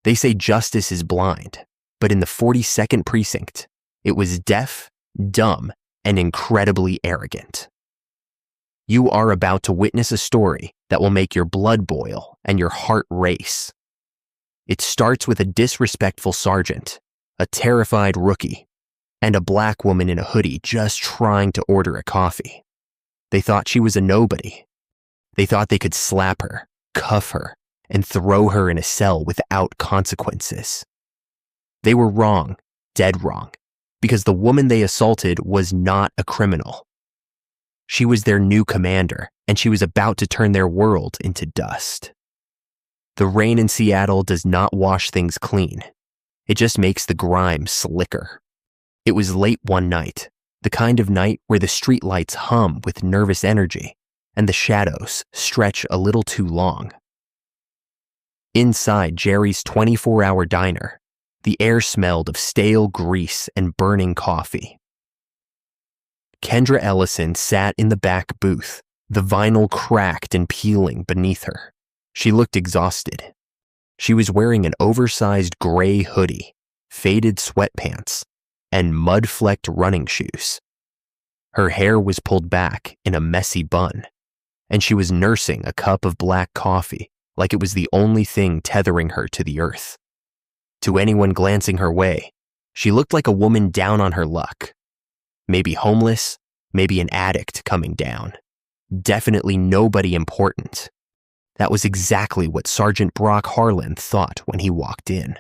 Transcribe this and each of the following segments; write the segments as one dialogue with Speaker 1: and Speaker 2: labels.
Speaker 1: They say justice is blind, but in the 42nd precinct, it was deaf, dumb, and incredibly arrogant. You are about to witness a story that will make your blood boil and your heart race. It starts with a disrespectful sergeant, a terrified rookie, and a black woman in a hoodie just trying to order a coffee. They thought she was a nobody. They thought they could slap her, cuff her, and throw her in a cell without consequences. They were wrong, dead wrong, because the woman they assaulted was not a criminal. She was their new commander, and she was about to turn their world into dust. The rain in Seattle does not wash things clean. It just makes the grime slicker. It was late one night, the kind of night where the streetlights hum with nervous energy and the shadows stretch a little too long. Inside Jerry's 24-hour diner, the air smelled of stale grease and burning coffee. Kendra Ellison sat in the back booth, the vinyl cracked and peeling beneath her. She looked exhausted. She was wearing an oversized gray hoodie, faded sweatpants, and mud-flecked running shoes. Her hair was pulled back in a messy bun, and she was nursing a cup of black coffee like it was the only thing tethering her to the earth. To anyone glancing her way, she looked like a woman down on her luck. Maybe homeless, maybe an addict coming down. Definitely nobody important. That was exactly what Sergeant Brock Harlan thought when he walked in.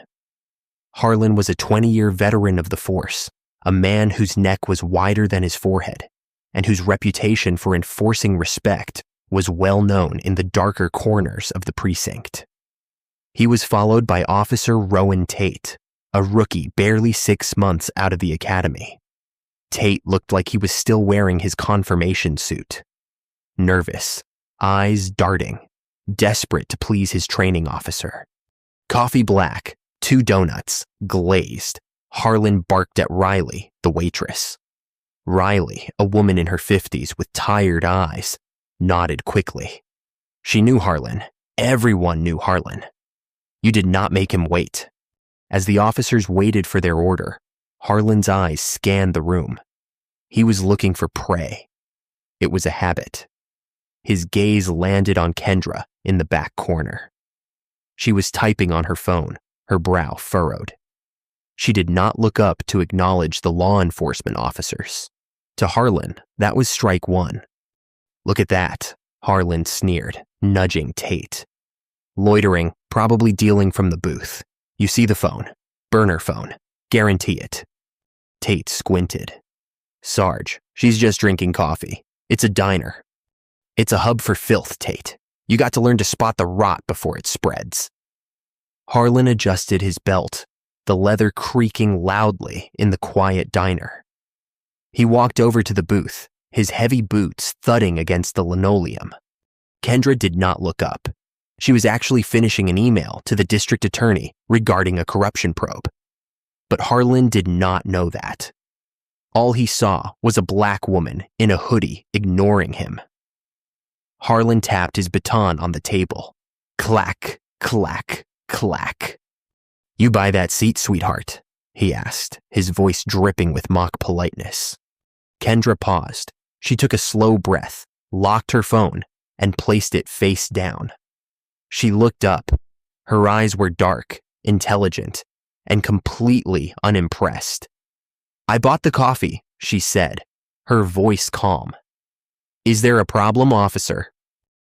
Speaker 1: Harlan was a 20-year veteran of the force, a man whose neck was wider than his forehead, and whose reputation for enforcing respect was well known in the darker corners of the precinct. He was followed by Officer Rowan Tate, a rookie barely 6 months out of the academy. Tate looked like he was still wearing his confirmation suit. Nervous, eyes darting, desperate to please his training officer. Coffee black, 2 donuts, glazed. Harlan barked at Riley, the waitress. Riley, a woman in her 50s with tired eyes, nodded quickly. She knew Harlan. Everyone knew Harlan. You did not make him wait. As the officers waited for their order, Harlan's eyes scanned the room. He was looking for prey. It was a habit. His gaze landed on Kendra in the back corner. She was typing on her phone, her brow furrowed. She did not look up to acknowledge the law enforcement officers. To Harlan, that was strike one. Look at that, Harlan sneered, nudging Tate. Loitering, probably dealing from the booth. You see the phone. Burner phone. Guarantee it. Tate squinted. Sarge, she's just drinking coffee. It's a diner. It's a hub for filth, Tate. You got to learn to spot the rot before it spreads. Harlan adjusted his belt, the leather creaking loudly in the quiet diner. He walked over to the booth, his heavy boots thudding against the linoleum. Kendra did not look up. She was actually finishing an email to the district attorney regarding a corruption probe. But Harlan did not know that. All he saw was a black woman in a hoodie ignoring him. Harlan tapped his baton on the table. Clack, clack, clack. You buy that seat, sweetheart? He asked, his voice dripping with mock politeness. Kendra paused. She took a slow breath, locked her phone, and placed it face down. She looked up. Her eyes were dark, intelligent, and completely unimpressed. I bought the coffee, she said, her voice calm. Is there a problem, officer?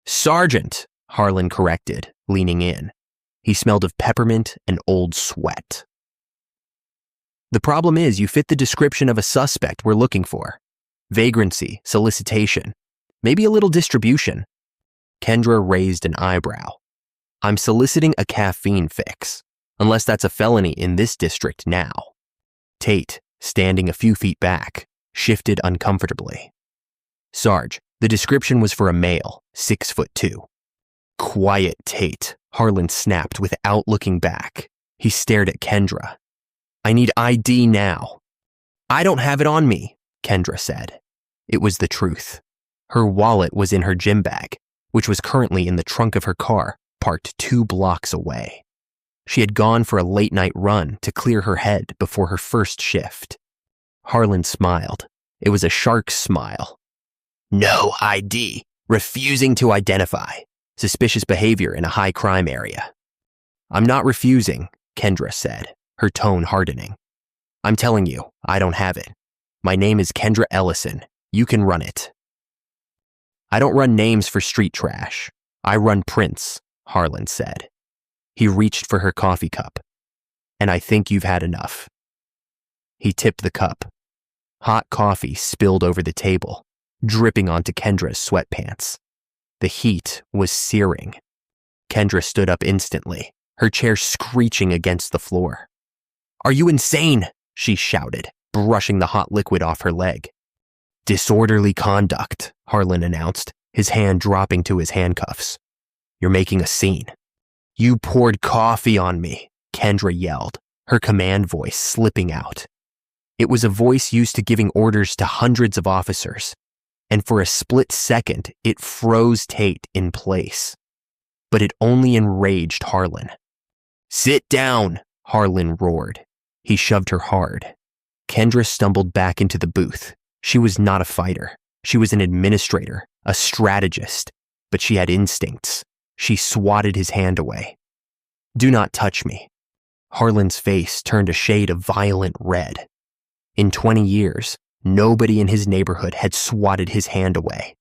Speaker 1: Sergeant, Harlan corrected, leaning in. He smelled of peppermint and old sweat. The problem is you fit the description of a suspect we're looking for. Vagrancy, solicitation, maybe a little distribution. Kendra raised an eyebrow. I'm soliciting a caffeine fix, unless that's a felony in this district now. Tate, standing a few feet back, shifted uncomfortably. Sarge, the description was for a male, 6'2". Quiet, Tate, Harlan snapped without looking back. He stared at Kendra. I need ID now. I don't have it on me, Kendra said. It was the truth. Her wallet was in her gym bag, which was currently in the trunk of her car, parked 2 blocks away. She had gone for a late-night run to clear her head before her first shift. Harlan smiled. It was a shark's smile. No ID. Refusing to identify. Suspicious behavior in a high-crime area. I'm not refusing, Kendra said, her tone hardening. I'm telling you, I don't have it. My name is Kendra Ellison. You can run it. I don't run names for street trash. I run prints, Harlan said. He reached for her coffee cup. And I think you've had enough. He tipped the cup. Hot coffee spilled over the table, dripping onto Kendra's sweatpants. The heat was searing. Kendra stood up instantly, her chair screeching against the floor. Are you insane? She shouted, brushing the hot liquid off her leg. Disorderly conduct, Harlan announced, his hand dropping to his handcuffs. You're making a scene. You poured coffee on me, Kendra yelled, her command voice slipping out. It was a voice used to giving orders to hundreds of officers, and for a split second, it froze Tate in place. But it only enraged Harlan. Sit down, Harlan roared. He shoved her hard. Kendra stumbled back into the booth. She was not a fighter. She was an administrator, a strategist, but she had instincts. She swatted his hand away. Do not touch me. Harlan's face turned a shade of violent red. In 20 years, nobody in his neighborhood had swatted his hand away.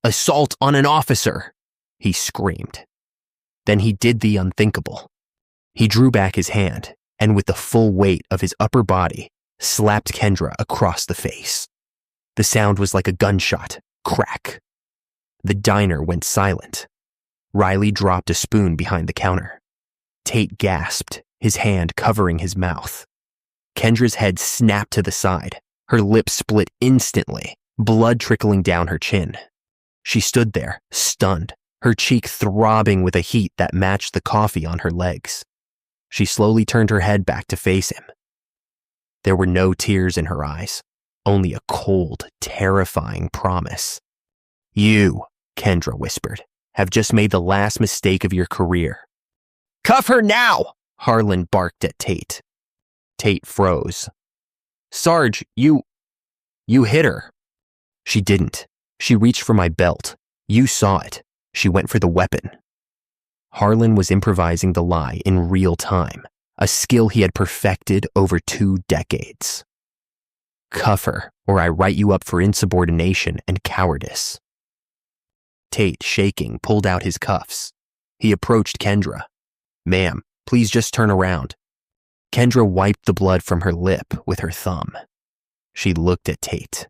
Speaker 1: Assault on an officer, he screamed. Then he did the unthinkable. He drew back his hand and with the full weight of his upper body, slapped Kendra across the face. The sound was like a gunshot, crack. The diner went silent. Riley dropped a spoon behind the counter. Tate gasped, his hand covering his mouth. Kendra's head snapped to the side, her lips split instantly, blood trickling down her chin. She stood there, stunned, her cheek throbbing with a heat that matched the coffee on her legs. She slowly turned her head back to face him. There were no tears in her eyes, only a cold, terrifying promise. You, Kendra whispered, have just made the last mistake of your career. Cuff her now, Harlan barked at Tate. Tate froze. Sarge, you hit her. She didn't. She reached for my belt. You saw it. She went for the weapon. Harlan was improvising the lie in real time, a skill he had perfected over 2 decades. Cuff her, or I write you up for insubordination and cowardice. Tate, shaking, pulled out his cuffs. He approached Kendra. Ma'am, please just turn around. Kendra wiped the blood from her lip with her thumb. She looked at Tate.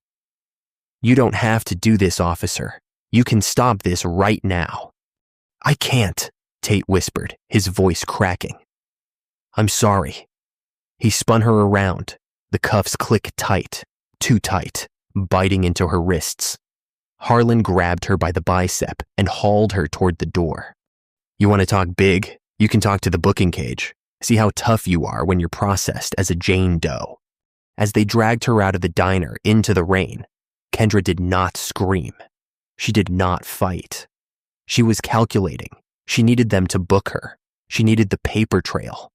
Speaker 1: You don't have to do this, officer. You can stop this right now. I can't, Tate whispered, his voice cracking. I'm sorry. He spun her around. The cuffs clicked tight, too tight, biting into her wrists. Harlan grabbed her by the bicep and hauled her toward the door. You want to talk big? You can talk to the booking cage. See how tough you are when you're processed as a Jane Doe. As they dragged her out of the diner into the rain, Kendra did not scream. She did not fight. She was calculating. She needed them to book her. She needed the paper trail.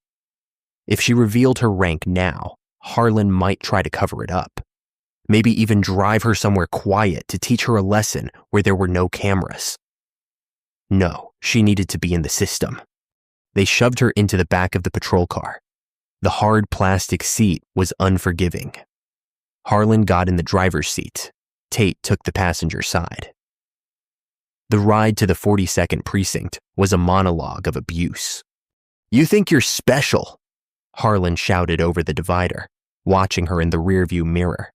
Speaker 1: If she revealed her rank now, Harlan might try to cover it up. Maybe even drive her somewhere quiet to teach her a lesson where there were no cameras. No, she needed to be in the system. They shoved her into the back of the patrol car. The hard plastic seat was unforgiving. Harlan got in the driver's seat. Tate took the passenger side. The ride to the 42nd precinct was a monologue of abuse. You think you're special, Harlan shouted over the divider, watching her in the rearview mirror.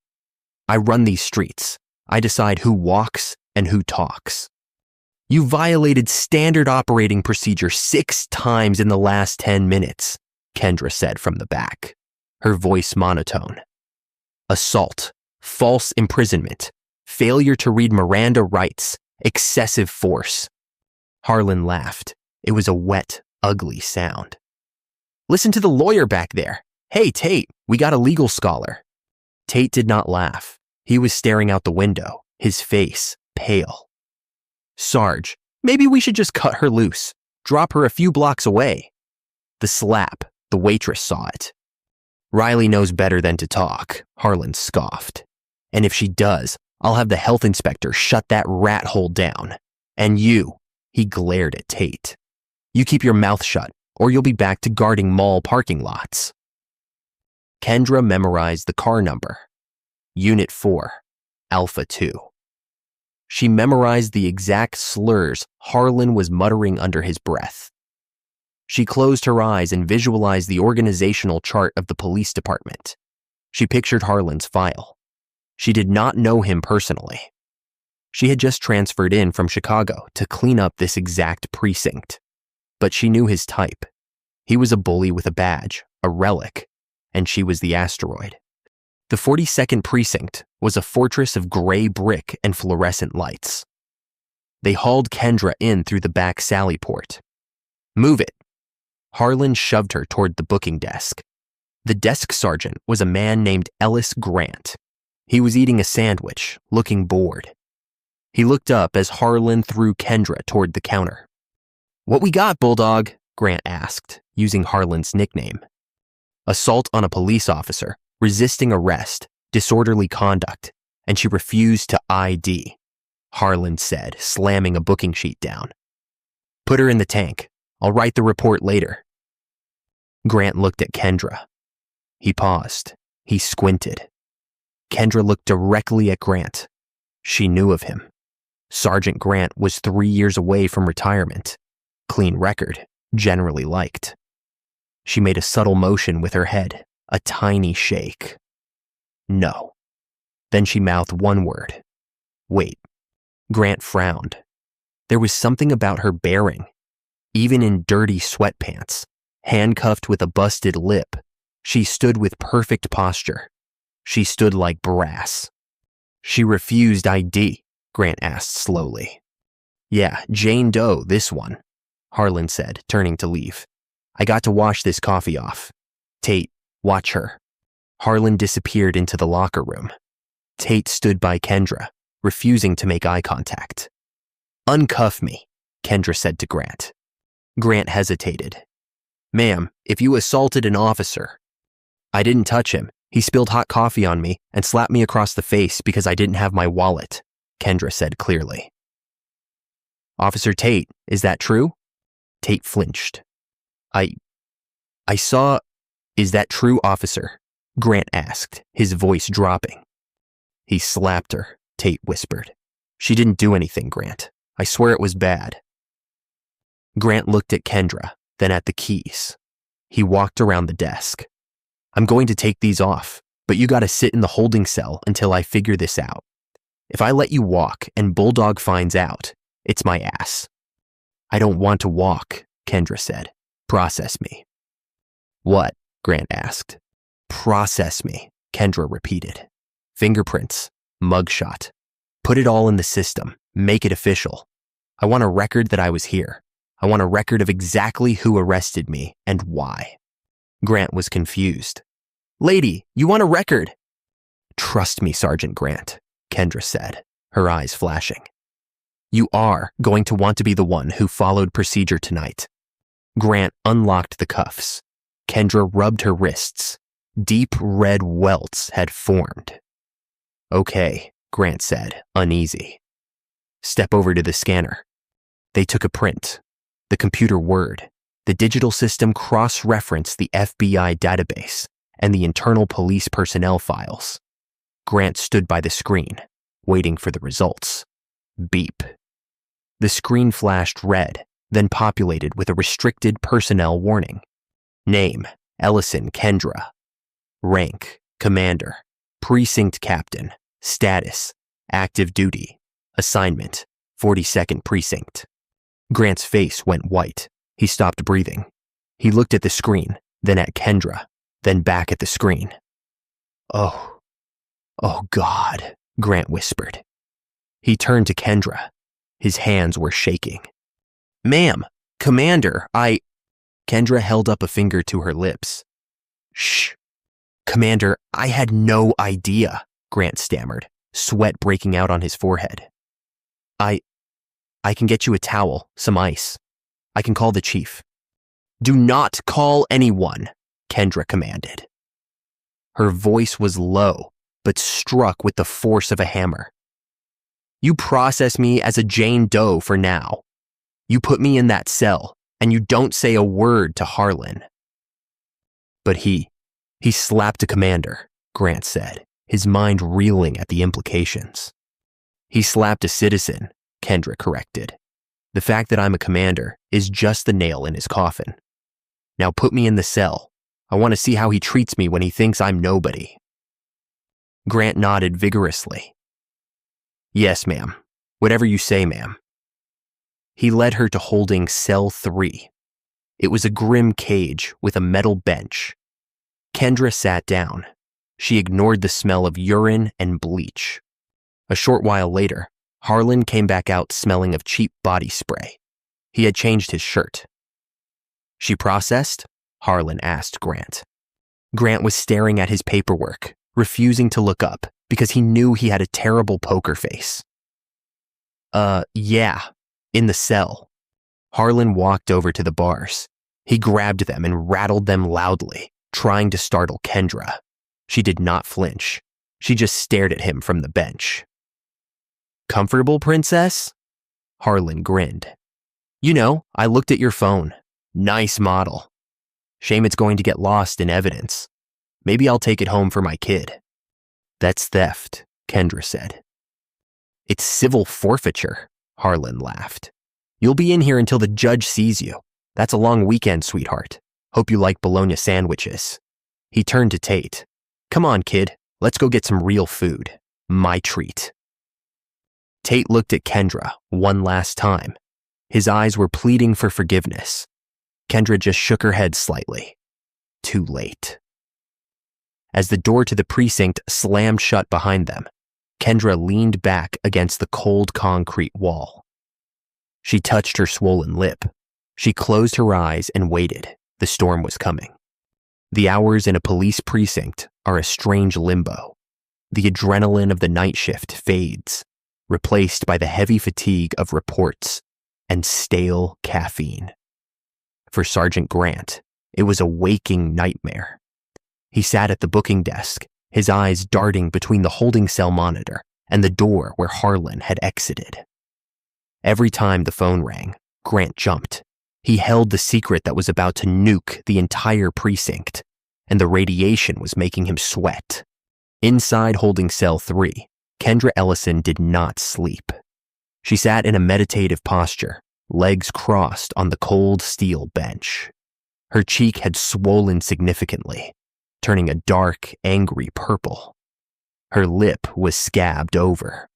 Speaker 1: I run these streets. I decide who walks and who talks. You violated standard operating procedure 6 times in the last 10 minutes, Kendra said from the back, her voice monotone. Assault, false imprisonment, failure to read Miranda rights, excessive force. Harlan laughed. It was a wet, ugly sound. Listen to the lawyer back there. Hey, Tate, we got a legal scholar. Tate did not laugh. He was staring out the window, his face pale. Sarge, maybe we should just cut her loose, drop her a few blocks away. The slap, the waitress saw it. Riley knows better than to talk, Harlan scoffed. And if she does, I'll have the health inspector shut that rat hole down. And you, he glared at Tate. You keep your mouth shut, or you'll be back to guarding mall parking lots. Kendra memorized the car number. Unit 4, Alpha 2. She memorized the exact slurs Harlan was muttering under his breath. She closed her eyes and visualized the organizational chart of the police department. She pictured Harlan's file. She did not know him personally. She had just transferred in from Chicago to clean up this exact precinct. But she knew his type. He was a bully with a badge, a relic, and she was the asteroid. The 42nd Precinct was a fortress of gray brick and fluorescent lights. They hauled Kendra in through the back sally port. Move it. Harlan shoved her toward the booking desk. The desk sergeant was a man named Ellis Grant. He was eating a sandwich, looking bored. He looked up as Harlan threw Kendra toward the counter. What we got, Bulldog? Grant asked, using Harlan's nickname. Assault on a police officer, resisting arrest, disorderly conduct, and she refused to ID, Harlan said, slamming a booking sheet down. Put her in the tank. I'll write the report later. Grant looked at Kendra. He paused. He squinted. Kendra looked directly at Grant. She knew of him. Sergeant Grant was 3 years away from retirement. Clean record, generally liked. She made a subtle motion with her head, a tiny shake. No. Then she mouthed one word. Wait. Grant frowned. There was something about her bearing. Even in dirty sweatpants, handcuffed with a busted lip, she stood with perfect posture. She stood like brass. She refused ID, Grant asked slowly. Yeah, Jane Doe, this one, Harlan said, turning to leave. I got to wash this coffee off. Tate, watch her. Harlan disappeared into the locker room. Tate stood by Kendra, refusing to make eye contact. Uncuff me, Kendra said to Grant. Grant hesitated. Ma'am, if you assaulted an officer. I didn't touch him. He spilled hot coffee on me and slapped me across the face because I didn't have my wallet, Kendra said clearly. Officer Tate, is that true? Tate flinched. I saw... Is that true, officer? Grant asked, his voice dropping. He slapped her, Tate whispered. She didn't do anything, Grant. I swear it was bad. Grant looked at Kendra, then at the keys. He walked around the desk. I'm going to take these off, but you gotta sit in the holding cell until I figure this out. If I let you walk and Bulldog finds out, it's my ass. I don't want to walk, Kendra said. Process me. What? Grant asked. Process me, Kendra repeated. Fingerprints, mugshot. Put it all in the system. Make it official. I want a record that I was here. I want a record of exactly who arrested me and why. Grant was confused. Lady, you want a record? Trust me, Sergeant Grant, Kendra said, her eyes flashing. You are going to want to be the one who followed procedure tonight. Grant unlocked the cuffs. Kendra rubbed her wrists. Deep red welts had formed. Okay, Grant said, uneasy. Step over to the scanner. They took a print. The computer word. The digital system cross-referenced the FBI database and the internal police personnel files. Grant stood by the screen, waiting for the results. Beep. The screen flashed red, then populated with a restricted personnel warning. Name, Ellison Kendra. Rank, Commander. Precinct Captain. Status, active duty. Assignment, 42nd Precinct. Grant's face went white. He stopped breathing. He looked at the screen, then at Kendra, then back at the screen. Oh God, Grant whispered. He turned to Kendra. His hands were shaking. Ma'am, Commander, Kendra held up a finger to her lips. Shh. Commander, I had no idea, Grant stammered, sweat breaking out on his forehead. I can get you a towel, some ice. I can call the chief. Do not call anyone, Kendra commanded. Her voice was low, but struck with the force of a hammer. You process me as a Jane Doe for now. You put me in that cell, and you don't say a word to Harlan. But he slapped a commander, Grant said, his mind reeling at the implications. He slapped a citizen, Kendra corrected. The fact that I'm a commander is just the nail in his coffin. Now put me in the cell. I want to see how he treats me when he thinks I'm nobody. Grant nodded vigorously. Yes, ma'am. Whatever you say, ma'am. He led her to holding cell 3. It was a grim cage with a metal bench. Kendra sat down. She ignored the smell of urine and bleach. A short while later, Harlan came back out smelling of cheap body spray. He had changed his shirt. She processed? Harlan asked Grant. Grant was staring at his paperwork, refusing to look up because he knew he had a terrible poker face. Yeah, in the cell. Harlan walked over to the bars. He grabbed them and rattled them loudly, trying to startle Kendra. She did not flinch. She just stared at him from the bench. Comfortable, princess? Harlan grinned. You know, I looked at your phone. Nice model. Shame it's going to get lost in evidence. Maybe I'll take it home for my kid. That's theft, Kendra said. It's civil forfeiture, Harlan laughed. You'll be in here until the judge sees you. That's a long weekend, sweetheart. Hope you like bologna sandwiches. He turned to Tate. Come on, kid. Let's go get some real food. My treat. Tate looked at Kendra one last time. His eyes were pleading for forgiveness. Kendra just shook her head slightly. Too late. As the door to the precinct slammed shut behind them, Kendra leaned back against the cold concrete wall. She touched her swollen lip. She closed her eyes and waited. The storm was coming. The hours in a police precinct are a strange limbo. The adrenaline of the night shift fades, replaced by the heavy fatigue of reports and stale caffeine. For Sergeant Grant, it was a waking nightmare. He sat at the booking desk, his eyes darting between the holding cell monitor and the door where Harlan had exited. Every time the phone rang, Grant jumped. He held the secret that was about to nuke the entire precinct, and the radiation was making him sweat. Inside holding cell 3, Kendra Ellison did not sleep. She sat in a meditative posture, legs crossed on the cold steel bench. Her cheek had swollen significantly, turning a dark, angry purple. Her lip was scabbed over.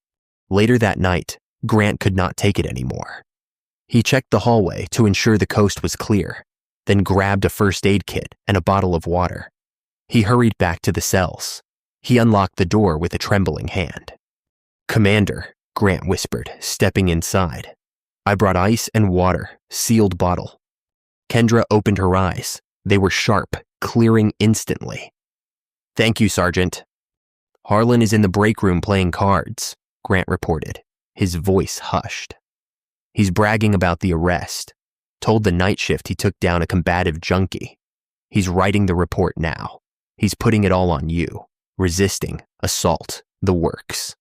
Speaker 1: Later that night, Grant could not take it anymore. He checked the hallway to ensure the coast was clear, then grabbed a first aid kit and a bottle of water. He hurried back to the cells. He unlocked the door with a trembling hand. Commander, Grant whispered, stepping inside. I brought ice and water, sealed bottle. Kendra opened her eyes. They were sharp, clearing instantly. Thank you, Sergeant. Harlan is in the break room playing cards, Grant reported, his voice hushed. He's bragging about the arrest. Told the night shift he took down a combative junkie. He's writing the report now. He's putting it all on you. Resisting, assault, the works.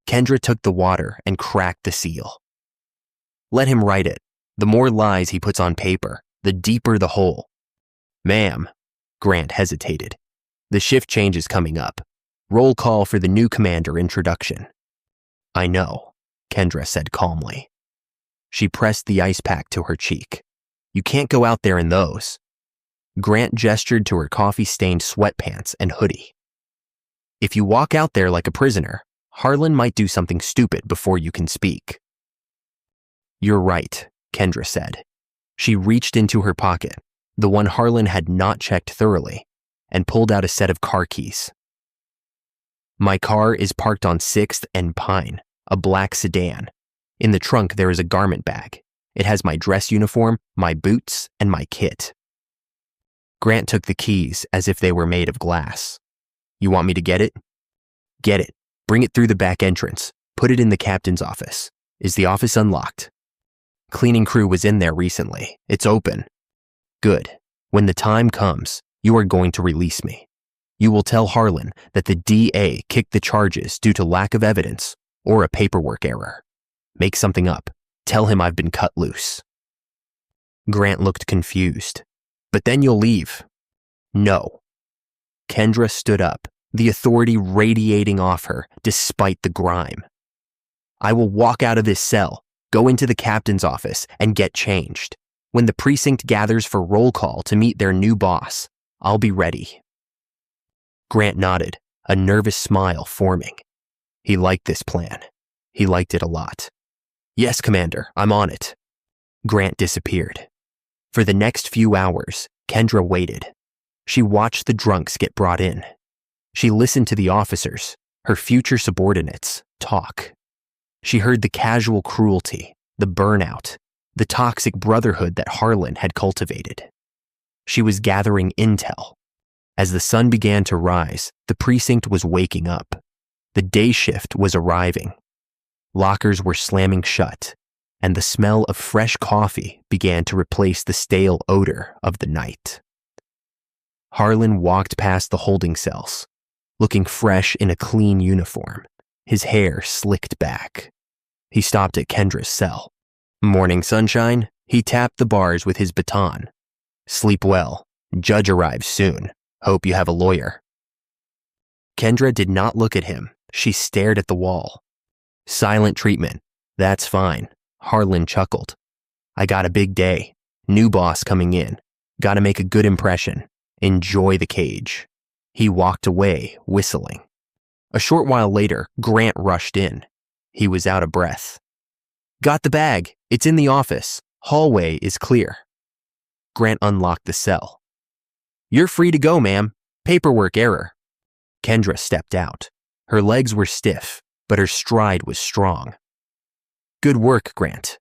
Speaker 1: Kendra took the water and cracked the seal. Let him write it. The more lies he puts on paper, the deeper the hole. Ma'am, Grant hesitated. The shift change is coming up. Roll call for the new commander introduction. I know, Kendra said calmly. She pressed the ice pack to her cheek. You can't go out there in those. Grant gestured to her coffee-stained sweatpants and hoodie. If you walk out there like a prisoner, Harlan might do something stupid before you can speak. You're right, Kendra said. She reached into her pocket, the one Harlan had not checked thoroughly, and pulled out a set of car keys. My car is parked on 6th and Pine, a black sedan. In the trunk, there is a garment bag. It has my dress uniform, my boots, and my kit. Grant took the keys as if they were made of glass. You want me to get it? Get it. Bring it through the back entrance. Put it in the captain's office. Is the office unlocked? Cleaning crew was in there recently. It's open. Good. When the time comes, you are going to release me. You will tell Harlan that the DA kicked the charges due to lack of evidence or a paperwork error. Make something up. Tell him I've been cut loose." Grant looked confused. "But then you'll leave." "No." Kendra stood up, the authority radiating off her despite the grime. "I will walk out of this cell, go into the captain's office, and get changed. When the precinct gathers for roll call to meet their new boss, I'll be ready." Grant nodded, a nervous smile forming. He liked this plan. He liked it a lot. "Yes, Commander, I'm on it." Grant disappeared. For the next few hours, Kendra waited. She watched the drunks get brought in. She listened to the officers, her future subordinates, talk. She heard the casual cruelty, the burnout, the toxic brotherhood that Harlan had cultivated. She was gathering intel. As the sun began to rise, the precinct was waking up. The day shift was arriving. Lockers were slamming shut, and the smell of fresh coffee began to replace the stale odor of the night. Harlan walked past the holding cells, looking fresh in a clean uniform, his hair slicked back. He stopped at Kendra's cell. "Morning, sunshine." He tapped the bars with his baton. "Sleep well. Judge arrives soon. Hope you have a lawyer." Kendra did not look at him. She stared at the wall. "Silent treatment. That's fine." Harlan chuckled. "I got a big day. New boss coming in. Gotta make a good impression. Enjoy the cage." He walked away, whistling. A short while later, Grant rushed in. He was out of breath. "Got the bag. It's in the office. Hallway is clear." Grant unlocked the cell. "You're free to go, ma'am. Paperwork error." Kendra stepped out. Her legs were stiff, but her stride was strong. "Good work, Grant."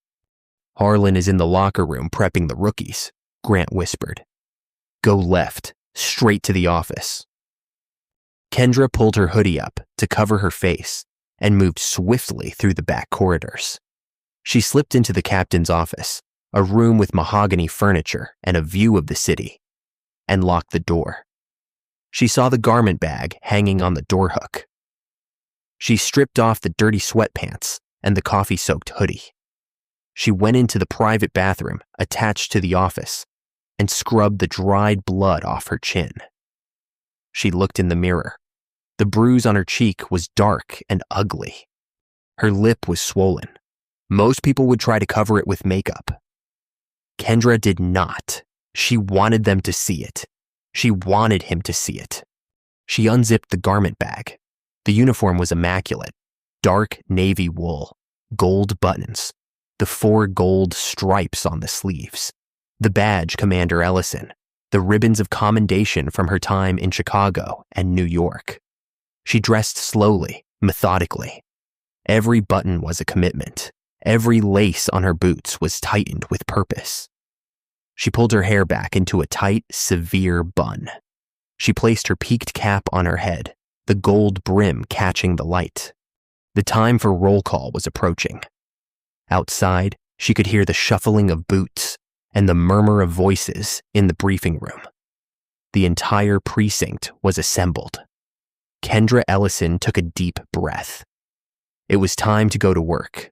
Speaker 1: "Harlan is in the locker room prepping the rookies," Grant whispered. "Go left, straight to the office." Kendra pulled her hoodie up to cover her face and moved swiftly through the back corridors. She slipped into the captain's office, a room with mahogany furniture and a view of the city, and locked the door. She saw the garment bag hanging on the door hook. She stripped off the dirty sweatpants and the coffee-soaked hoodie. She went into the private bathroom attached to the office and scrubbed the dried blood off her chin. She looked in the mirror. The bruise on her cheek was dark and ugly. Her lip was swollen. Most people would try to cover it with makeup. Kendra did not. She wanted them to see it. She wanted him to see it. She unzipped the garment bag. The uniform was immaculate. Dark navy wool, gold buttons, the 4 gold stripes on the sleeves, the badge Commander Ellison, the ribbons of commendation from her time in Chicago and New York. She dressed slowly, methodically. Every button was a commitment. Every lace on her boots was tightened with purpose. She pulled her hair back into a tight, severe bun. She placed her peaked cap on her head, the gold brim catching the light. The time for roll call was approaching. Outside, she could hear the shuffling of boots and the murmur of voices in the briefing room. The entire precinct was assembled. Kendra Ellison took a deep breath. It was time to go to work.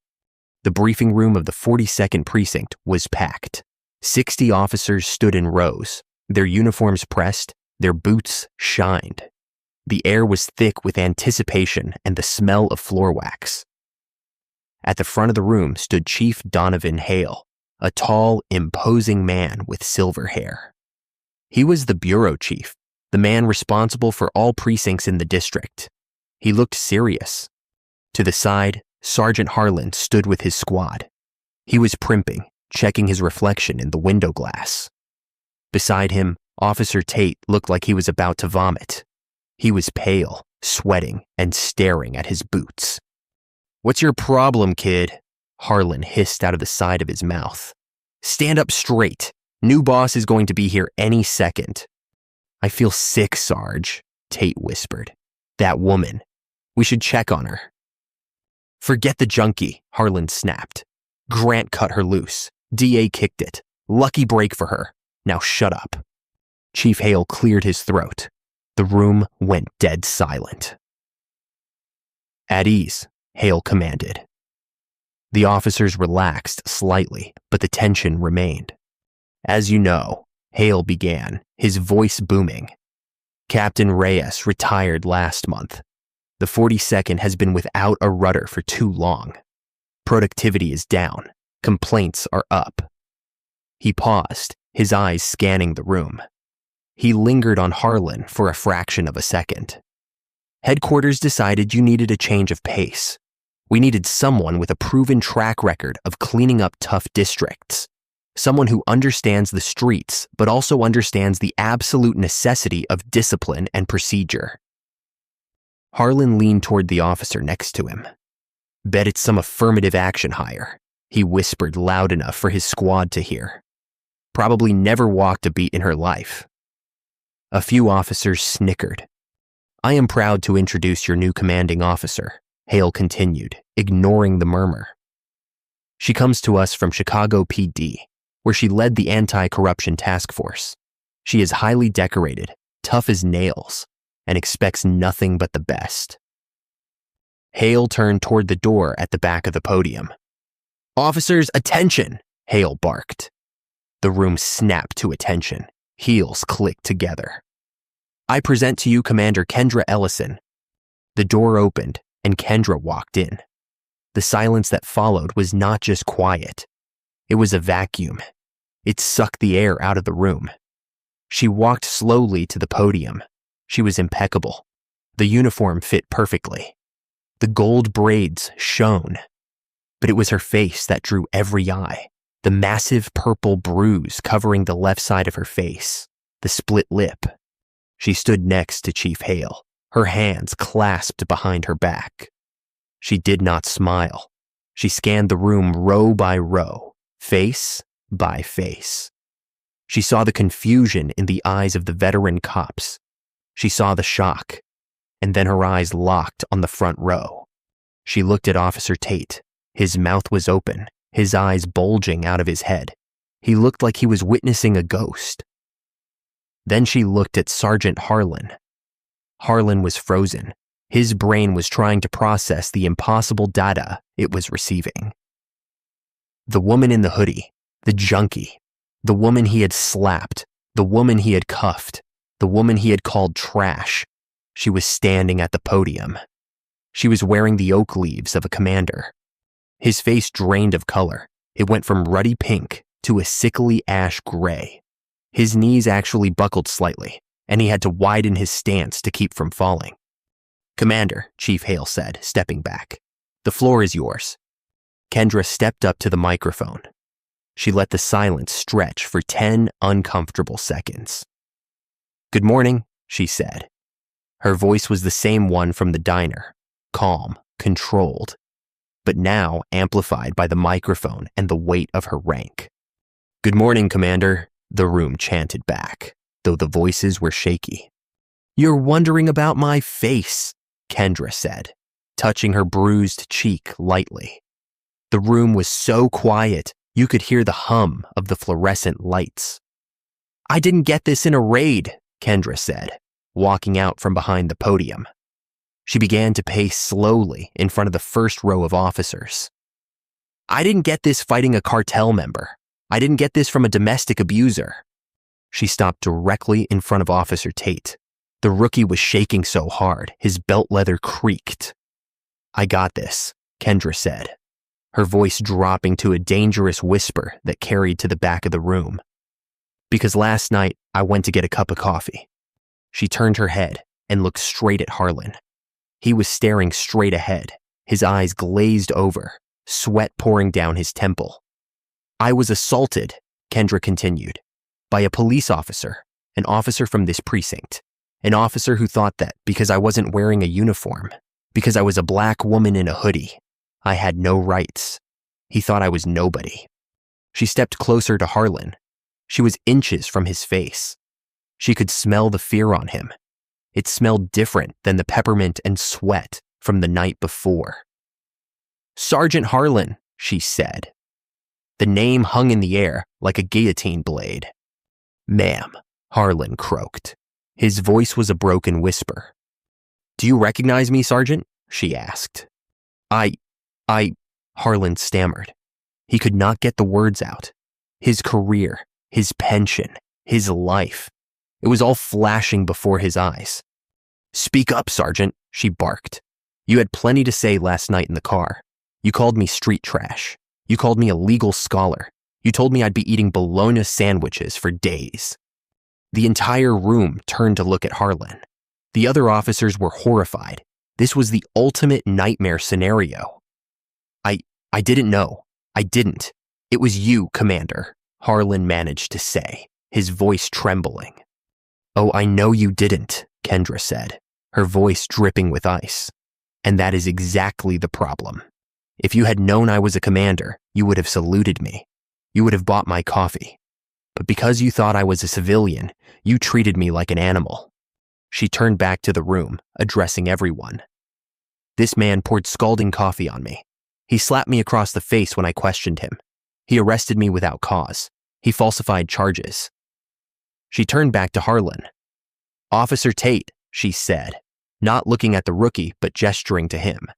Speaker 1: The briefing room of the 42nd Precinct was packed. 60 officers stood in rows, their uniforms pressed, their boots shined. The air was thick with anticipation and the smell of floor wax. At the front of the room stood Chief Donovan Hale, a tall, imposing man with silver hair. He was the bureau chief, the man responsible for all precincts in the district. He looked serious. To the side, Sergeant Harlan stood with his squad. He was primping, checking his reflection in the window glass. Beside him, Officer Tate looked like he was about to vomit. He was pale, sweating, and staring at his boots. "What's your problem, kid?" Harlan hissed out of the side of his mouth. "Stand up straight. New boss is going to be here any second." "I feel sick, Sarge," Tate whispered. "That woman. We should check on her." "Forget the junkie," Harlan snapped. "Grant cut her loose. DA kicked it. Lucky break for her. Now shut up." Chief Hale cleared his throat. The room went dead silent. "At ease," Hale commanded. The officers relaxed slightly, but the tension remained. "As you know," Hale began, his voice booming, "Captain Reyes retired last month. The 42nd has been without a rudder for too long. Productivity is down. Complaints are up." He paused, his eyes scanning the room. He lingered on Harlan for a fraction of a second. "Headquarters decided you needed a change of pace. We needed someone with a proven track record of cleaning up tough districts. Someone who understands the streets, but also understands the absolute necessity of discipline and procedure." Harlan leaned toward the officer next to him. "Bet it's some affirmative action hire," he whispered loud enough for his squad to hear. "Probably never walked a beat in her life." A few officers snickered. "I am proud to introduce your new commanding officer," Hale continued, ignoring the murmur. "She comes to us from Chicago PD, where she led the anti-corruption task force. She is highly decorated, tough as nails, and expects nothing but the best." Hale turned toward the door at the back of the podium. "Officers, attention!" Hale barked. The room snapped to attention. Heels clicked together. "I present to you Commander Kendra Ellison." The door opened, and Kendra walked in. The silence that followed was not just quiet. It was a vacuum. It sucked the air out of the room. She walked slowly to the podium. She was impeccable. The uniform fit perfectly. The gold braids shone. But it was her face that drew every eye. The massive purple bruise covering the left side of her face. The split lip. She stood next to Chief Hale, her hands clasped behind her back. She did not smile. She scanned the room row by row, face by face. She saw the confusion in the eyes of the veteran cops. She saw the shock, and then her eyes locked on the front row. She looked at Officer Tate. His mouth was open, his eyes bulging out of his head. He looked like he was witnessing a ghost. Then she looked at Sergeant Harlan. Harlan was frozen. His brain was trying to process the impossible data it was receiving. The woman in the hoodie, the junkie, the woman he had slapped, the woman he had cuffed, the woman he had called trash. She was standing at the podium. She was wearing the oak leaves of a commander. His face drained of color. It went from ruddy pink to a sickly ash gray. His knees actually buckled slightly, and he had to widen his stance to keep from falling. "Commander," Chief Hale said, stepping back. "The floor is yours." Kendra stepped up to the microphone. She let the silence stretch for 10 uncomfortable seconds. "Good morning," she said. Her voice was the same one from the diner, calm, controlled, but now amplified by the microphone and the weight of her rank. "Good morning, Commander," the room chanted back, though the voices were shaky. "You're wondering about my face," Kendra said, touching her bruised cheek lightly. The room was so quiet, you could hear the hum of the fluorescent lights. "I didn't get this in a raid," Kendra said, walking out from behind the podium. She began to pace slowly in front of the first row of officers. "I didn't get this fighting a cartel member. I didn't get this from a domestic abuser." She stopped directly in front of Officer Tate. The rookie was shaking so hard, his belt leather creaked. "I got this," Kendra said, her voice dropping to a dangerous whisper that carried to the back of the room. "Because last night, I went to get a cup of coffee." She turned her head and looked straight at Harlan. He was staring straight ahead, his eyes glazed over, sweat pouring down his temple. "I was assaulted," Kendra continued, "by a police officer, an officer from this precinct, an officer who thought that because I wasn't wearing a uniform, because I was a black woman in a hoodie, I had no rights. He thought I was nobody." She stepped closer to Harlan. She was inches from his face. She could smell the fear on him. It smelled different than the peppermint and sweat from the night before. "Sergeant Harlan," she said. The name hung in the air like a guillotine blade. "Ma'am," Harlan croaked. His voice was a broken whisper. "Do you recognize me, Sergeant?" she asked. I, Harlan stammered. He could not get the words out. His career, his pension, his life. It was all flashing before his eyes. "Speak up, Sergeant," she barked. "You had plenty to say last night in the car. You called me street trash. You called me a legal scholar. You told me I'd be eating bologna sandwiches for days." The entire room turned to look at Harlan. The other officers were horrified. This was the ultimate nightmare scenario. I didn't know. I didn't. It was you, Commander," Harlan managed to say, his voice trembling. "Oh, I know you didn't," Kendra said, her voice dripping with ice. "And that is exactly the problem. If you had known I was a commander, you would have saluted me. You would have bought my coffee. But because you thought I was a civilian, you treated me like an animal." She turned back to the room, addressing everyone. "This man poured scalding coffee on me. He slapped me across the face when I questioned him. He arrested me without cause. He falsified charges." She turned back to Harlan. "Officer Tate," she said, not looking at the rookie but gesturing to him.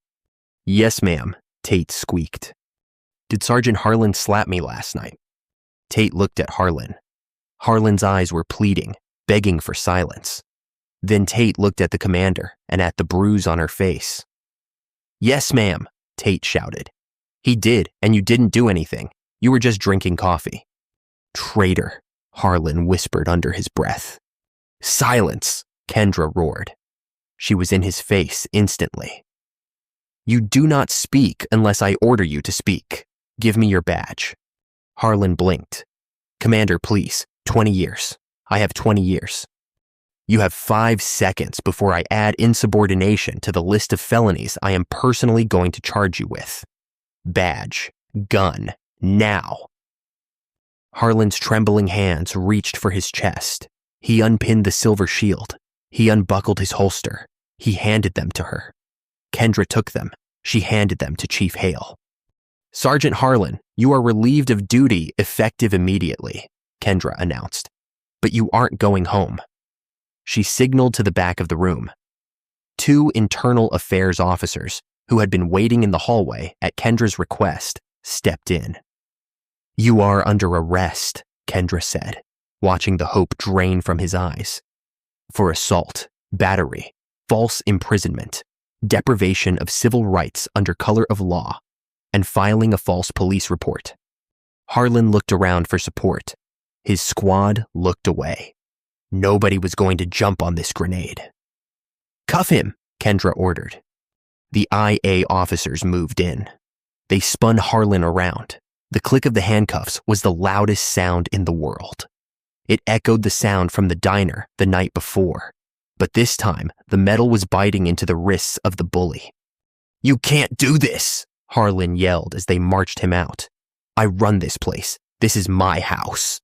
Speaker 1: "Yes, ma'am," Tate squeaked. "Did Sergeant Harlan slap me last night?" Tate looked at Harlan. Harlan's eyes were pleading, begging for silence. Then Tate looked at the commander and at the bruise on her face. "Yes, ma'am," Tate shouted. "He did, and you didn't do anything. You were just drinking coffee." "Traitor," Harlan whispered under his breath. "Silence," Kendra roared. She was in his face instantly. "You do not speak unless I order you to speak. Give me your badge." Harlan blinked. "Commander, please, 20 years. I have 20 years. You have 5 seconds before I add insubordination to the list of felonies I am personally going to charge you with. Badge, gun, now." Harlan's trembling hands reached for his chest. He unpinned the silver shield. He unbuckled his holster. He handed them to her. Kendra took them. She handed them to Chief Hale. "Sergeant Harlan, you are relieved of duty effective immediately," Kendra announced. "But you aren't going home." She signaled to the back of the room. 2 internal affairs officers, who had been waiting in the hallway at Kendra's request, stepped in. "You are under arrest," Kendra said, watching the hope drain from his eyes. "For assault, battery, false imprisonment, deprivation of civil rights under color of law, and filing a false police report." Harlan looked around for support. His squad looked away. Nobody was going to jump on this grenade. "Cuff him," Kendra ordered. The IA officers moved in. They spun Harlan around. The click of the handcuffs was the loudest sound in the world. It echoed the sound from the diner the night before, but this time the metal was biting into the wrists of the bully. "You can't do this," Harlan yelled as they marched him out. "I run this place. This is my house."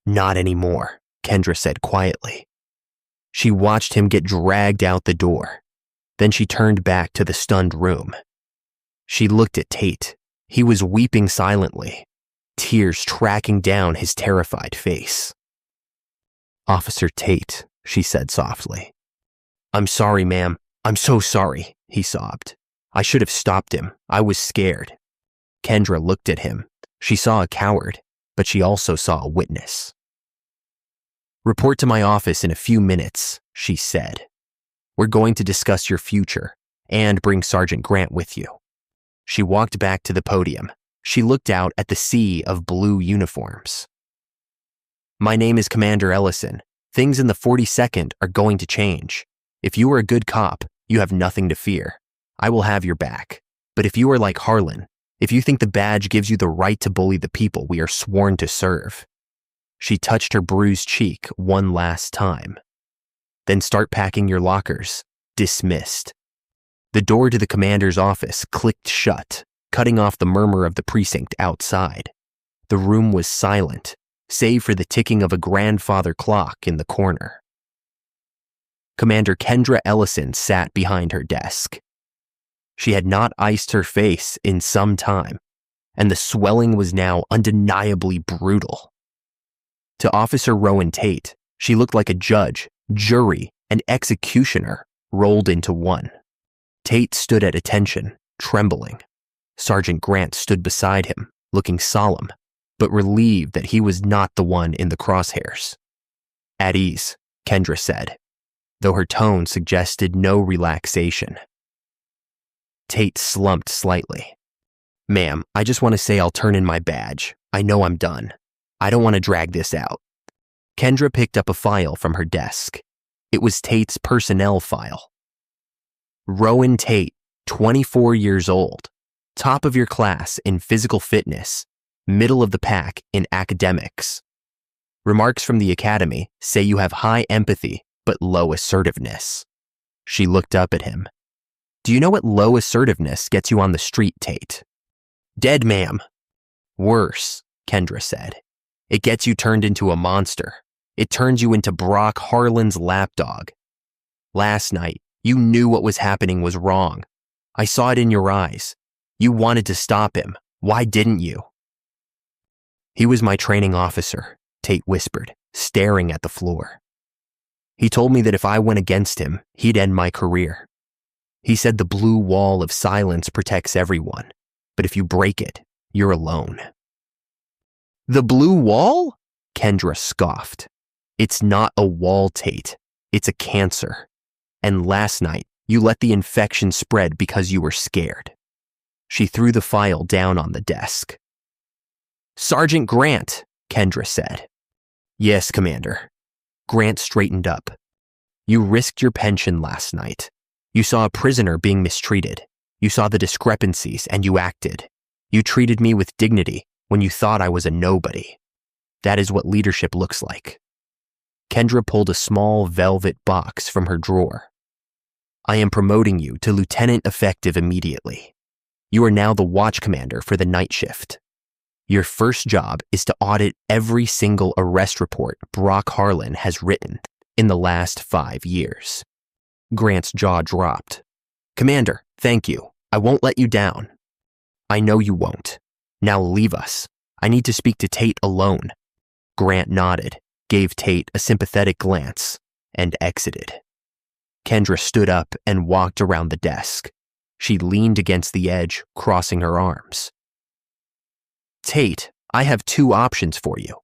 Speaker 1: "Not anymore," Kendra said quietly. She watched him get dragged out the door. Then she turned back to the stunned room. She looked at Tate. He was weeping silently, tears tracking down his terrified face. "Officer Tate," she said softly. "I'm sorry, ma'am. I'm so sorry," he sobbed. "I should have stopped him. I was scared." Kendra looked at him. She saw a coward, but she also saw a witness. "Report to my office in a few minutes," she said. "We're going to discuss your future and bring Sergeant Grant with you." She walked back to the podium. She looked out at the sea of blue uniforms. "My name is Commander Ellison. Things in the 42nd are going to change. If you are a good cop, you have nothing to fear. I will have your back. But if you are like Harlan, if you think the badge gives you the right to bully the people we are sworn to serve." She touched her bruised cheek one last time. "Then start packing your lockers. Dismissed." The door to the commander's office clicked shut, cutting off the murmur of the precinct outside. The room was silent, save for the ticking of a grandfather clock in the corner. Commander Kendra Ellison sat behind her desk. She had not iced her face in some time, and the swelling was now undeniably brutal. To Officer Rowan Tate, she looked like a judge, jury, and executioner rolled into one. Tate stood at attention, trembling. Sergeant Grant stood beside him, looking solemn, but relieved that he was not the one in the crosshairs. At ease, Kendra said, though her tone suggested no relaxation. Tate slumped slightly. Ma'am, I just want to say I'll turn in my badge. I know I'm done. I don't want to drag this out. Kendra picked up a file from her desk. It was Tate's personnel file. Rowan Tate, 24 years old, top of your class in physical fitness, middle of the pack in academics. Remarks from the academy say you have high empathy but low assertiveness. She looked up at him. Do you know what low assertiveness gets you on the street, Tate? Dead, ma'am. Worse, Kendra said. It gets you turned into a monster. It turns you into Brock Harlan's lapdog. Last night, you knew what was happening was wrong. I saw it in your eyes. You wanted to stop him. Why didn't you? He was my training officer, Tate whispered, staring at the floor. He told me that if I went against him, he'd end my career. He said the blue wall of silence protects everyone, but if you break it, you're alone. The blue wall? Kendra scoffed. It's not a wall, Tate. It's a cancer. And last night, you let the infection spread because you were scared. She threw the file down on the desk. Sergeant Grant, Kendra said. Yes, Commander. Grant straightened up. You risked your pension last night. You saw a prisoner being mistreated. You saw the discrepancies and you acted. You treated me with dignity when you thought I was a nobody. That is what leadership looks like. Kendra pulled a small velvet box from her drawer. I am promoting you to lieutenant effective immediately. You are now the watch commander for the night shift. Your first job is to audit every single arrest report Brock Harlan has written in the last 5 years. Grant's jaw dropped. Commander, thank you. I won't let you down. I know you won't. Now leave us. I need to speak to Tate alone. Grant nodded, gave Tate a sympathetic glance, and exited. Kendra stood up and walked around the desk. She leaned against the edge, crossing her arms. Tate, I have 2 options for you.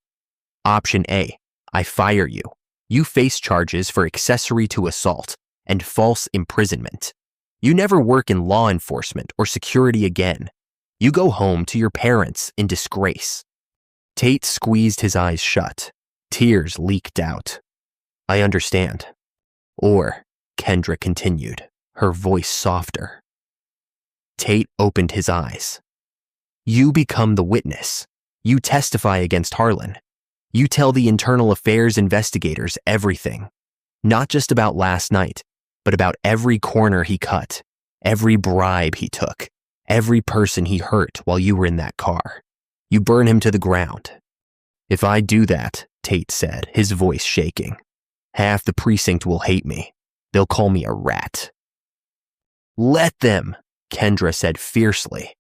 Speaker 1: Option A, I fire you. You face charges for accessory to assault and false imprisonment. You never work in law enforcement or security again. You go home to your parents in disgrace. Tate squeezed his eyes shut. Tears leaked out. I understand. Or, Kendra continued, her voice softer. Tate opened his eyes. You become the witness. You testify against Harlan. You tell the internal affairs investigators everything. Not just about last night, but about every corner he cut, every bribe he took, every person he hurt while you were in that car. You burn him to the ground. If I do that, Tate said, his voice shaking, half the precinct will hate me. They'll call me a rat. Let them, Kendra said fiercely,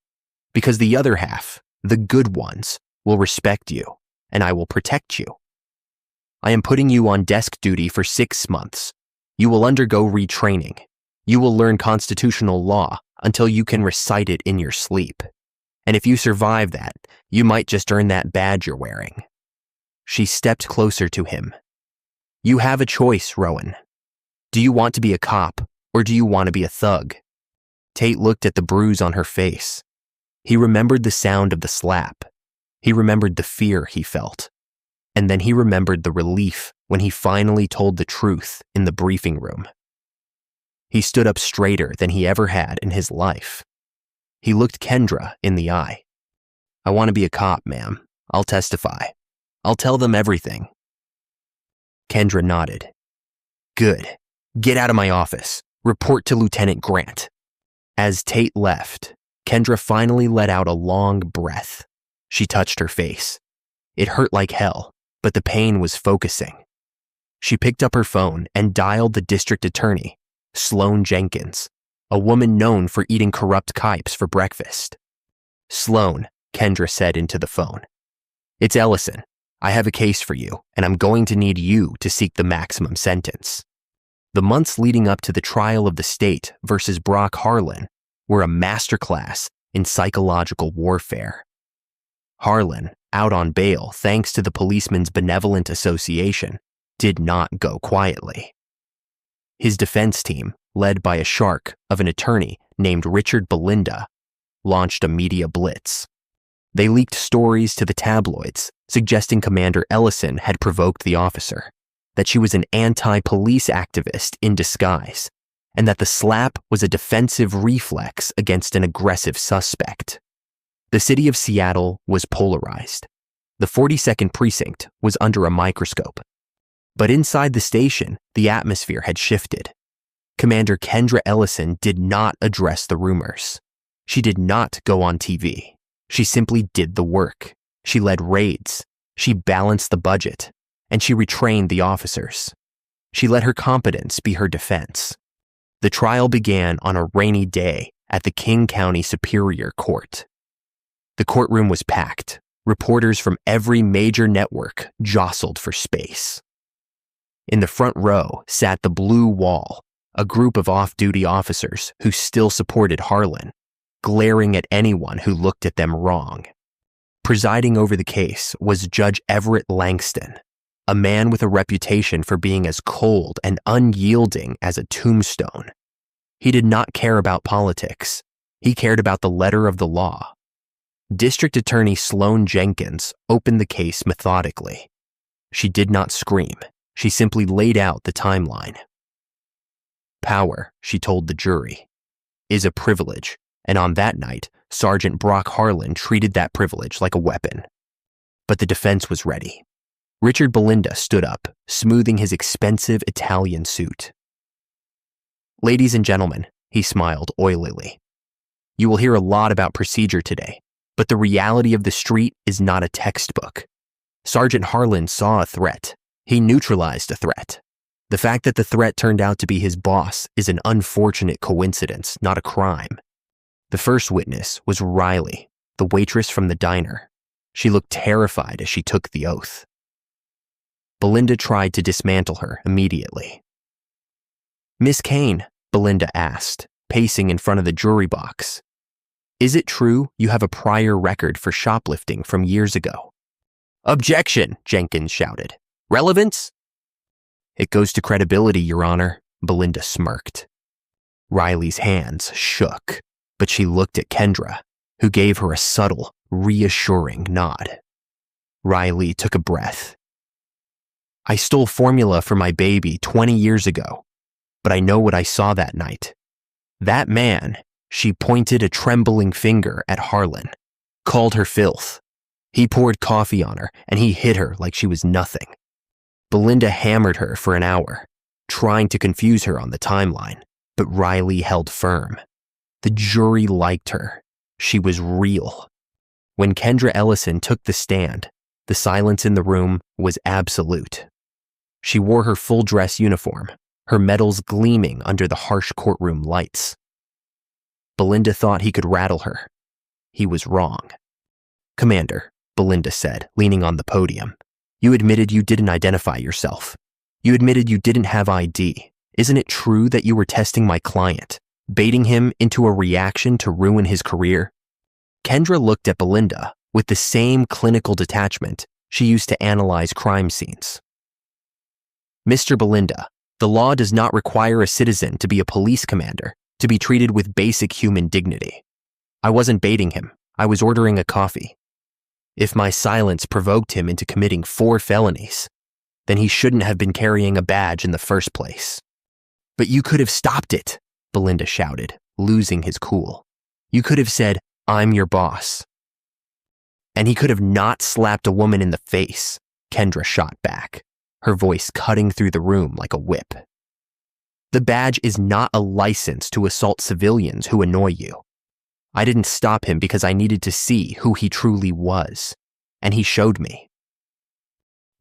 Speaker 1: because the other half, the good ones, will respect you, and I will protect you. I am putting you on desk duty for 6 months. You will undergo retraining. You will learn constitutional law until you can recite it in your sleep. And if you survive that, you might just earn that badge you're wearing. She stepped closer to him. You have a choice, Rowan. Do you want to be a cop, or do you want to be a thug? Tate looked at the bruise on her face. He remembered the sound of the slap. He remembered the fear he felt. And then he remembered the relief when he finally told the truth in the briefing room. He stood up straighter than he ever had in his life. He looked Kendra in the eye. I want to be a cop, ma'am. I'll testify. I'll tell them everything. Kendra nodded. Good. Get out of my office. Report to Lieutenant Grant. As Tate left, Kendra finally let out a long breath. She touched her face. It hurt like hell, but the pain was focusing. She picked up her phone and dialed the district attorney, Sloan Jenkins, a woman known for eating corrupt kipes for breakfast. Sloan, Kendra said into the phone. It's Ellison. I have a case for you, and I'm going to need you to seek the maximum sentence." The months leading up to the trial of the state versus Brock Harlan were a masterclass in psychological warfare. Harlan, out on bail thanks to the Policemen's Benevolent Association, did not go quietly. His defense team, led by a shark of an attorney named Richard Belinda, launched a media blitz. They leaked stories to the tabloids suggesting Commander Ellison had provoked the officer, that she was an anti-police activist in disguise, and that the slap was a defensive reflex against an aggressive suspect. The city of Seattle was polarized. The 42nd Precinct was under a microscope. But inside the station, the atmosphere had shifted. Commander Kendra Ellison did not address the rumors. She did not go on TV. She simply did the work. She led raids. She balanced the budget. And she retrained the officers. She let her competence be her defense. The trial began on a rainy day at the King County Superior Court. The courtroom was packed. Reporters from every major network jostled for space. In the front row sat the Blue Wall, a group of off-duty officers who still supported Harlan, glaring at anyone who looked at them wrong. Presiding over the case was Judge Everett Langston, a man with a reputation for being as cold and unyielding as a tombstone. He did not care about politics. He cared about the letter of the law. District Attorney Sloan Jenkins opened the case methodically. She did not scream. She simply laid out the timeline. Power, she told the jury, is a privilege, and on that night, Sergeant Brock Harlan treated that privilege like a weapon. But the defense was ready. Richard Belinda stood up, smoothing his expensive Italian suit. "Ladies and gentlemen," he smiled oilily, "you will hear a lot about procedure today, but the reality of the street is not a textbook. Sergeant Harlan saw a threat. He neutralized a threat. The fact that the threat turned out to be his boss is an unfortunate coincidence, not a crime." The first witness was Riley, the waitress from the diner. She looked terrified as she took the oath. Belinda tried to dismantle her immediately. "Miss Kane," Belinda asked, pacing in front of the jury box, "is it true you have a prior record for shoplifting from years ago?" "Objection," Jenkins shouted. "Relevance?" "It goes to credibility, Your Honor," Belinda smirked. Riley's hands shook, but she looked at Kendra, who gave her a subtle, reassuring nod. Riley took a breath. "I stole formula for my baby 20 years ago, but I know what I saw that night. That man," she pointed a trembling finger at Harlan, "called her filth. He poured coffee on her, and he hit her like she was nothing." Belinda hammered her for an hour, trying to confuse her on the timeline, but Riley held firm. The jury liked her. She was real. When Kendra Ellison took the stand, the silence in the room was absolute. She wore her full dress uniform, her medals gleaming under the harsh courtroom lights. Belinda thought he could rattle her. He was wrong. "Commander," Belinda said, leaning on the podium, "you admitted you didn't identify yourself. You admitted you didn't have ID. Isn't it true that you were testing my client, baiting him into a reaction to ruin his career?" Kendra looked at Belinda with the same clinical detachment she used to analyze crime scenes. "Mr. Belinda, the law does not require a citizen to be a police commander to be treated with basic human dignity. I wasn't baiting him. I was ordering a coffee. If my silence provoked him into committing 4 felonies, then he shouldn't have been carrying a badge in the first place." "But you could have stopped it," Belinda shouted, losing his cool. "You could have said, 'I'm your boss.'" "And he could have not slapped a woman in the face," Kendra shot back, her voice cutting through the room like a whip. "The badge is not a license to assault civilians who annoy you. I didn't stop him because I needed to see who he truly was, and he showed me."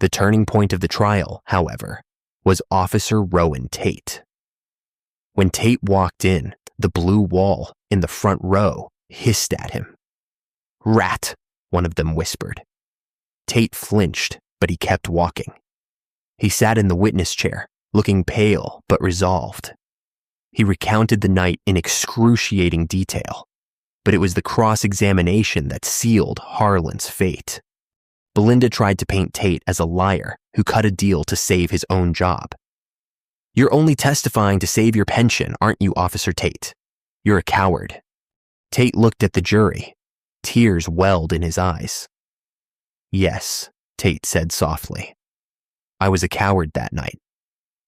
Speaker 1: The turning point of the trial, however, was Officer Rowan Tate. When Tate walked in, the Blue Wall in the front row hissed at him. "Rat," one of them whispered. Tate flinched, but he kept walking. He sat in the witness chair, looking pale but resolved. He recounted the night in excruciating detail, but it was the cross-examination that sealed Harlan's fate. Belinda tried to paint Tate as a liar who cut a deal to save his own job. "You're only testifying to save your pension, aren't you, Officer Tate? You're a coward." Tate looked at the jury. Tears welled in his eyes. "Yes," Tate said softly. "I was a coward that night.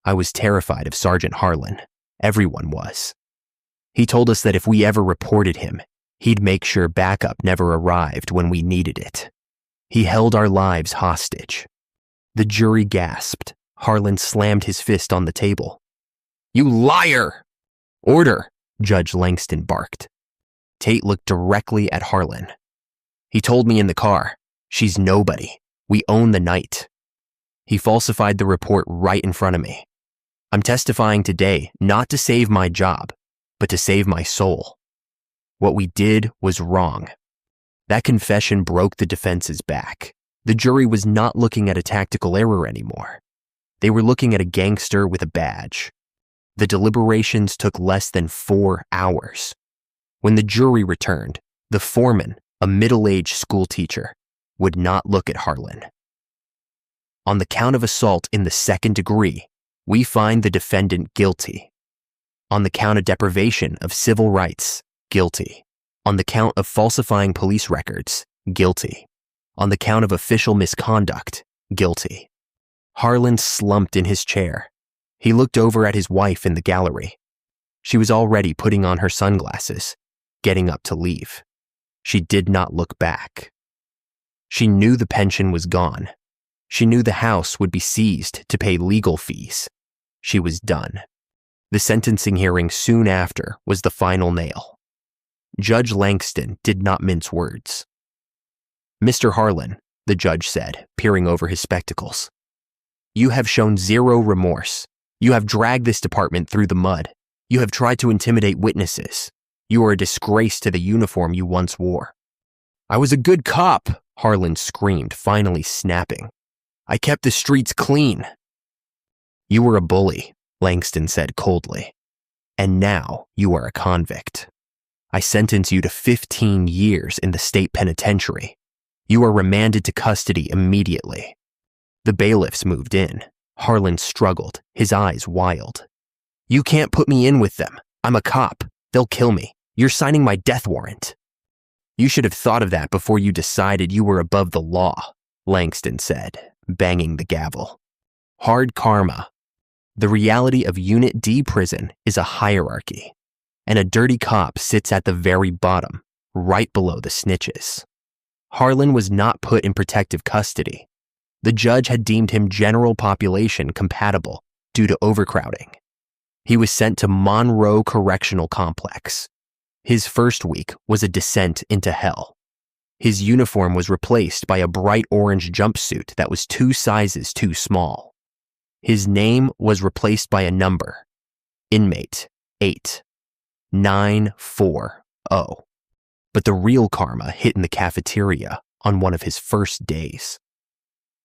Speaker 1: I was terrified of Sergeant Harlan. Everyone was. He told us that if we ever reported him, he'd make sure backup never arrived when we needed it. He held our lives hostage." The jury gasped. Harlan slammed his fist on the table. "You liar!" "Order," Judge Langston barked. Tate looked directly at Harlan. "He told me in the car, 'She's nobody. We own the night.' He falsified the report right in front of me. I'm testifying today not to save my job, but to save my soul. What we did was wrong." That confession broke the defense's back. The jury was not looking at a tactical error anymore. They were looking at a gangster with a badge. The deliberations took less than 4 hours. When the jury returned, the foreman, a middle-aged schoolteacher, would not look at Harlan. "On the count of assault in the second degree, we find the defendant guilty. On the count of deprivation of civil rights, guilty. On the count of falsifying police records, guilty. On the count of official misconduct, guilty." Harlan slumped in his chair. He looked over at his wife in the gallery. She was already putting on her sunglasses, getting up to leave. She did not look back. She knew the pension was gone. She knew the house would be seized to pay legal fees. She was done. The sentencing hearing soon after was the final nail. Judge Langston did not mince words. "Mr. Harlan," the judge said, peering over his spectacles, "you have shown zero remorse. You have dragged this department through the mud. You have tried to intimidate witnesses. You are a disgrace to the uniform you once wore." "I was a good cop," Harlan screamed, finally snapping. "I kept the streets clean." "You were a bully," Langston said coldly. "And now you are a convict. I sentence you to 15 years in the state penitentiary. You are remanded to custody immediately." The bailiffs moved in. Harlan struggled, his eyes wild. "You can't put me in with them. I'm a cop. They'll kill me. You're signing my death warrant." "You should have thought of that before you decided you were above the law," Langston said, banging the gavel. "Hard karma. The reality of Unit D prison is a hierarchy, and a dirty cop sits at the very bottom, right below the snitches." Harlan was not put in protective custody. The judge had deemed him general population compatible due to overcrowding. He was sent to Monroe Correctional Complex. His first week was a descent into hell. His uniform was replaced by a bright orange jumpsuit that was 2 sizes too small. His name was replaced by a number, inmate 8940. But the real karma hit in the cafeteria on one of his first days.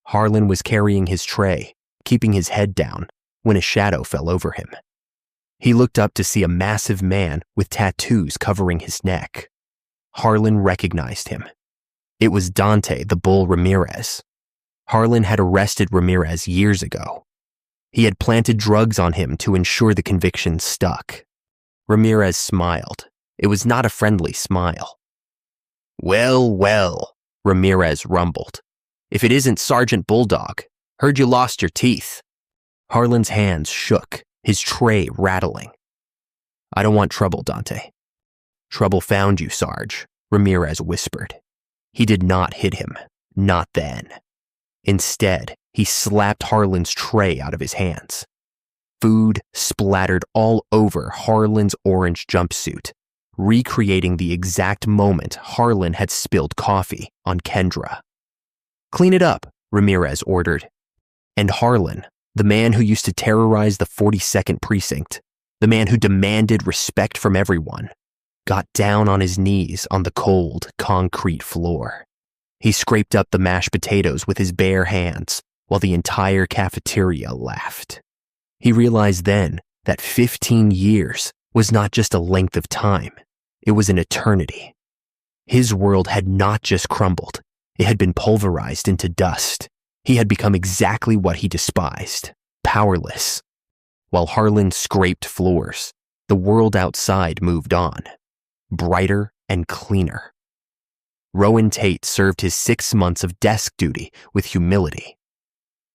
Speaker 1: Harlan was carrying his tray, keeping his head down, when a shadow fell over him. He looked up to see a massive man with tattoos covering his neck. Harlan recognized him. It was Dante the Bull Ramirez. Harlan had arrested Ramirez years ago. He had planted drugs on him to ensure the conviction stuck. Ramirez smiled. It was not a friendly smile. "Well, well," Ramirez rumbled. "If it isn't Sergeant Bulldog, heard you lost your teeth." Harlan's hands shook, his tray rattling. "I don't want trouble, Dante." "Trouble found you, Sarge," Ramirez whispered. He did not hit him, not then. Instead, he slapped Harlan's tray out of his hands. Food splattered all over Harlan's orange jumpsuit, recreating the exact moment Harlan had spilled coffee on Kendra. "Clean it up," Ramirez ordered. And Harlan, the man who used to terrorize the 42nd Precinct, the man who demanded respect from everyone, got down on his knees on the cold, concrete floor. He scraped up the mashed potatoes with his bare hands while the entire cafeteria laughed. He realized then that 15 years was not just a length of time, it was an eternity. His world had not just crumbled, it had been pulverized into dust. He had become exactly what he despised, powerless. While Harlan scraped floors, the world outside moved on, brighter and cleaner. Rowan Tate served his 6 months of desk duty with humility.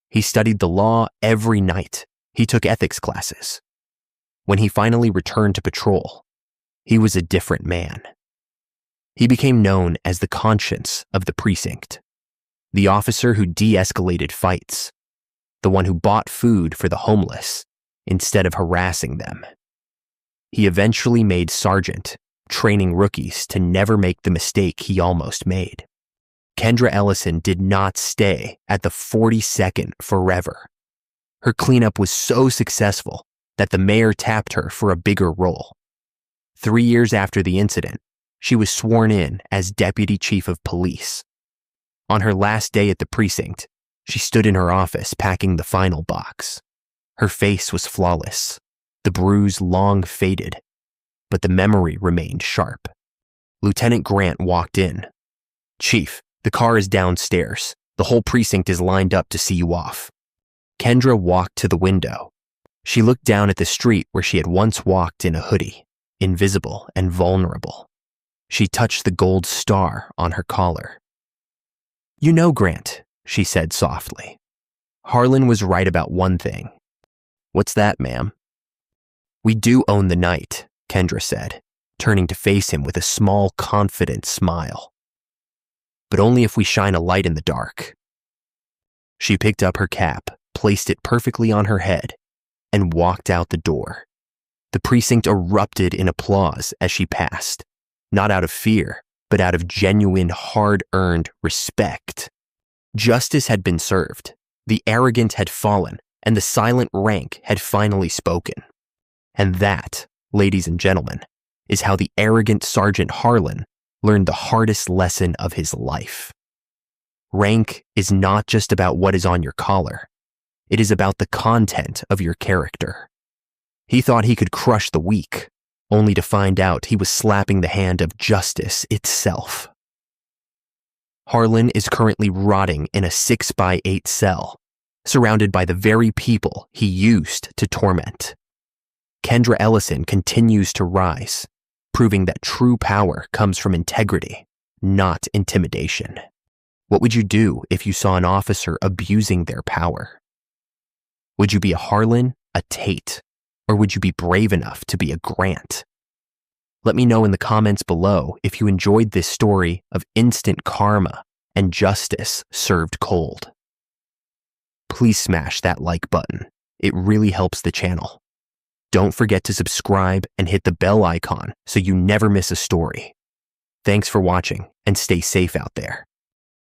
Speaker 1: He studied the law every night. He took ethics classes. When he finally returned to patrol, he was a different man. He became known as the conscience of the precinct, the officer who de-escalated fights, the one who bought food for the homeless instead of harassing them. He eventually made sergeant, training rookies to never make the mistake he almost made. Kendra Ellison did not stay at the 42nd forever. Her cleanup was so successful that the mayor tapped her for a bigger role. 3 years after the incident, she was sworn in as deputy chief of police. On her last day at the precinct, she stood in her office packing the final box. Her face was flawless, the bruise long faded, but the memory remained sharp. Lieutenant Grant walked in. "Chief, the car is downstairs. The whole precinct is lined up to see you off." Kendra walked to the window. She looked down at the street where she had once walked in a hoodie, invisible and vulnerable. She touched the gold star on her collar. "You know, Grant," she said softly. "Harlan was right about one thing." "What's that, ma'am?" "We do own the night," Kendra said, turning to face him with a small, confident smile. "But only if we shine a light in the dark." She picked up her cap, placed it perfectly on her head, and walked out the door. The precinct erupted in applause as she passed, not out of fear, but out of genuine, hard-earned respect. Justice had been served, the arrogant had fallen, and the silent rank had finally spoken. And that, ladies and gentlemen, is how the arrogant Sergeant Harlan learned the hardest lesson of his life. Rank is not just about what is on your collar. It is about the content of your character. He thought he could crush the weak, only to find out he was slapping the hand of justice itself. Harlan is currently rotting in a 6x8 cell, surrounded by the very people he used to torment. Kendra Ellison continues to rise, proving that true power comes from integrity, not intimidation. What would you do if you saw an officer abusing their power? Would you be a Harlan, a Tate, or would you be brave enough to be a Grant? Let me know in the comments below if you enjoyed this story of instant karma and justice served cold. Please smash that like button. It really helps the channel. Don't forget to subscribe and hit the bell icon so you never miss a story. Thanks for watching and stay safe out there.